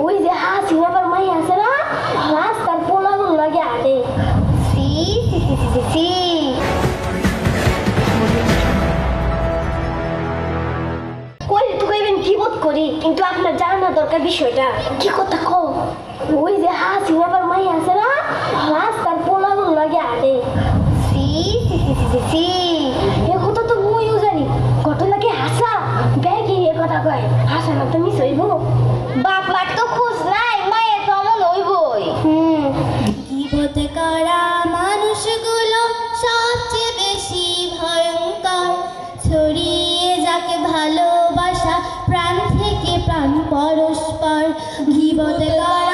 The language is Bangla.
ওই যে হাসিনাবার মাই আছে না, রাস্তার পোলাগুলো লাগে আটে। সি সি সি সি সি কইলে তো কইবেন কি বোধ করি, কিন্তু আপনার জানা দরকার বিষয়টা। কি কথা কও? ওই যে হাসিনাবার মাই আছে না, রাস্তার পোলাগুলো লাগে আটে। সি সি সি সি সি এ কথা তো মুইও জানি। ঘটনা কি হাসা? ব্যাগি এ কথা কয়, হাসা না তো মিস হইব। বাপ মার তো খোঁজ নাই, মায়ের তো অমন হইবই। গীবত করা মানুষগুলো সবচেয়ে বেশি ভয়ঙ্কর, ছড়িয়ে যাকে ভালোবাসা প্রাণ থেকে প্রাণ পরস্পর। গীবত করা